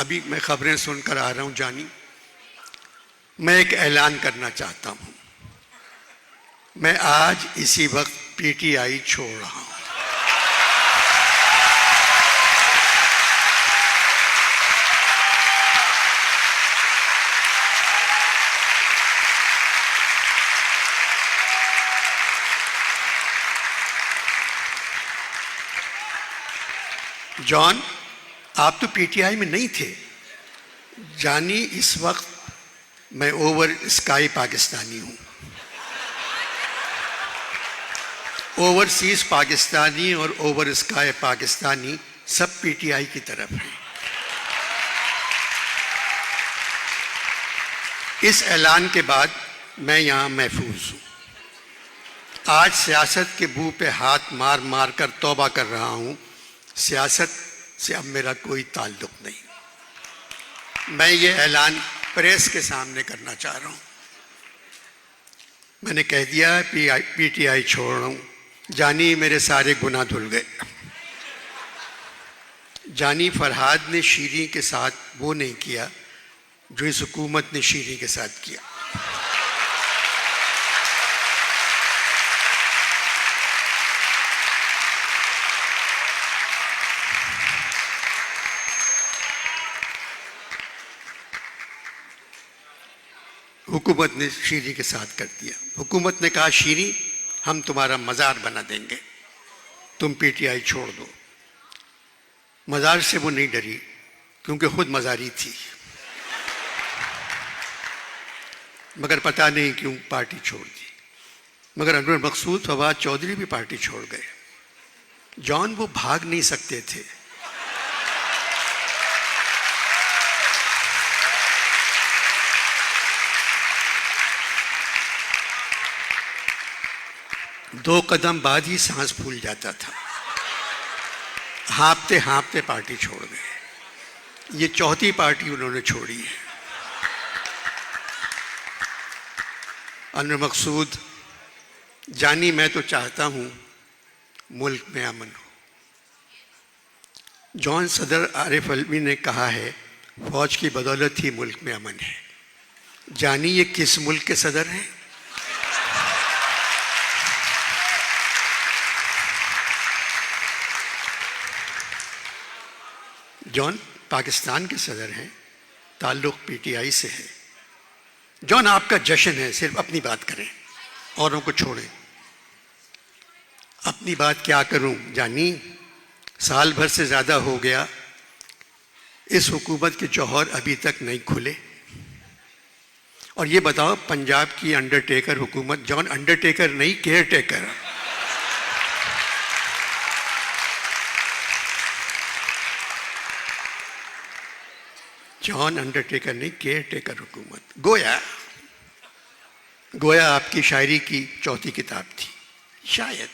अभी मैं खबरें सुनकर आ रहा हूं जानी, मैं एक ऐलान करना चाहता हूं। मैं आज इसी वक्त पीटीआई छोड़ रहा हूं। जॉन, आप तो पीटीआई में नहीं थे। जानी, इस वक्त मैं ओवर स्काई पाकिस्तानी हूं। ओवरसीज पाकिस्तानी और ओवर स्काई पाकिस्तानी सब पीटीआई की तरफ हैं। इस ऐलान के बाद मैं यहां महफूज हूं। आज सियासत के मुंह पे हाथ मार मार कर तौबा कर रहा हूं। सियासत से अब मेरा कोई ताल्लुक नहीं। मैं ये ऐलान प्रेस के सामने करना चाह रहा हूं। मैंने कह दिया पीटीआई छोड़ रहा हूं। जानी, मेरे सारे गुनाह धुल गए। जानी, फरहाद ने शीरी के साथ वो नहीं किया जो इस हुकूमत ने शीरी के साथ किया। हुकूमत ने शीरी के साथ कर दिया। हुकूमत ने कहा, शीरी, हम तुम्हारा मज़ार बना देंगे, तुम पीटीआई छोड़ दो। मज़ार से वो नहीं डरी क्योंकि खुद मज़ारी थी, मगर पता नहीं क्यों पार्टी छोड़ दी। मगर अनवर मकसूद, फवाद चौधरी भी पार्टी छोड़ गए। जॉन, वो भाग नहीं सकते थे। दो कदम बाद ही सांस फूल जाता था। हाँपते हाँपते पार्टी छोड़ गए। ये चौथी पार्टी उन्होंने छोड़ी है। अनवर मकसूद, जानी, मैं तो चाहता हूं मुल्क में अमन हो। जॉन, सदर आरिफ अलवी ने कहा है फौज की बदौलत ही मुल्क में अमन है। जानी, ये किस मुल्क के सदर हैं? जॉन पाकिस्तान के सदर हैं, ताल्लुक पीटीआई से है। जॉन, आपका जश्न है, सिर्फ अपनी बात करें, औरों को छोड़ें। अपनी बात क्या करूं जानी, साल भर से ज़्यादा हो गया, इस हुकूमत के जौहर अभी तक नहीं खुले। और ये बताओ, पंजाब की अंडरटेकर हुकूमत, जॉन अंडरटेकर नहीं, केयर टेकर। जॉन अंडरटेकर नहीं, केयर टेकर हुकूमत। गोया गोया आपकी शायरी की चौथी किताब थी शायद।